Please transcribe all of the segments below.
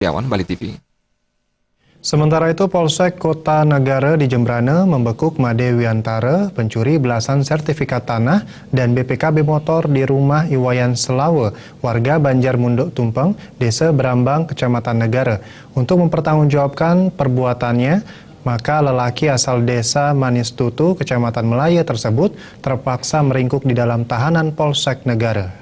Setiawan, Bali TV. Sementara itu, Polsek Kota Negara di Jembrana membekuk Made Wiantara, pencuri belasan sertifikat tanah dan BPKB motor di rumah Iwayan Selawe, warga Banjar Munduk Tumpeng, Desa Brambang, Kecamatan Negara. Untuk mempertanggungjawabkan perbuatannya, maka lelaki asal Desa Manis Tutu, Kecamatan Melaya tersebut terpaksa meringkuk di dalam tahanan Polsek Negara.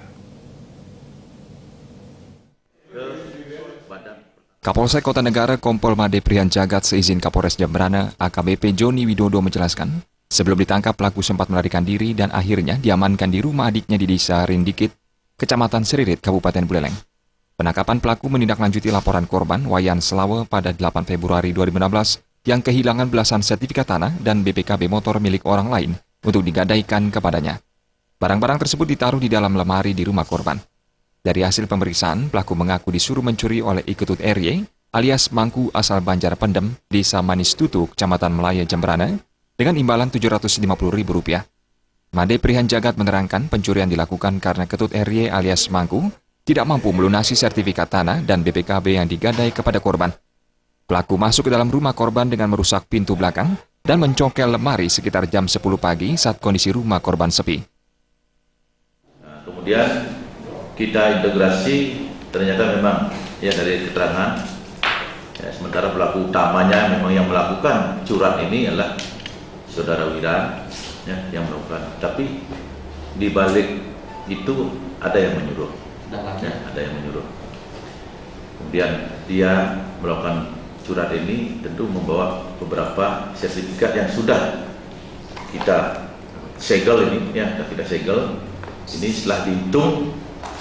Kapolsek Kota Negara Kompol Made Prihan Jagat seizin Kapolres Jembrana AKBP Joni Widodo menjelaskan, sebelum ditangkap pelaku sempat melarikan diri dan akhirnya diamankan di rumah adiknya di Desa Rindikit, Kecamatan Seririt, Kabupaten Buleleng. Penangkapan pelaku menindaklanjuti laporan korban Wayan Selawe pada 8 Februari 2016 yang kehilangan belasan sertifikat tanah dan BPKB motor milik orang lain untuk digadaikan kepadanya. Barang-barang tersebut ditaruh di dalam lemari di rumah korban. Dari hasil pemeriksaan, pelaku mengaku disuruh mencuri oleh Iketut RY alias Mangku asal Banjar Pendem, Desa Manis Tutu, Kecamatan Melaya, Jembrana, dengan imbalan Rp750.000. Made Prihan Jagat menerangkan pencurian dilakukan karena Ketut RY alias Mangku tidak mampu melunasi sertifikat tanah dan BPKB yang digadai kepada korban. Pelaku masuk ke dalam rumah korban dengan merusak pintu belakang dan mencongkel lemari sekitar jam 10 pagi saat kondisi rumah korban sepi. Kemudian kita integrasi, ternyata memang ya dari keterangan ya, sementara pelaku utamanya memang yang melakukan curat ini adalah saudara Wiran ya, yang melakukan, tapi di balik itu ada yang menyuruh ya, ada yang menyuruh. Kemudian dia melakukan curat ini tentu membawa beberapa sertifikat yang sudah kita segel ini ya, kita segel ini. Setelah dihitung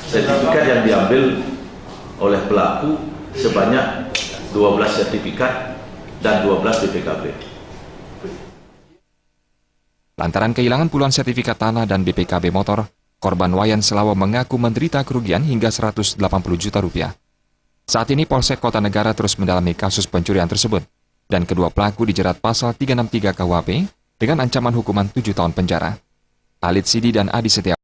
sertifikat yang diambil oleh pelaku sebanyak 12 sertifikat dan 12 BPKB. Lantaran kehilangan puluhan sertifikat tanah dan BPKB motor, korban Wayan Selawe mengaku menderita kerugian hingga Rp180 juta. Saat ini Polsek Kota Negara terus mendalami kasus pencurian tersebut, dan kedua pelaku dijerat pasal 363 KUHP dengan ancaman hukuman 7 tahun penjara. Alit Sidi dan Adi Setiawan.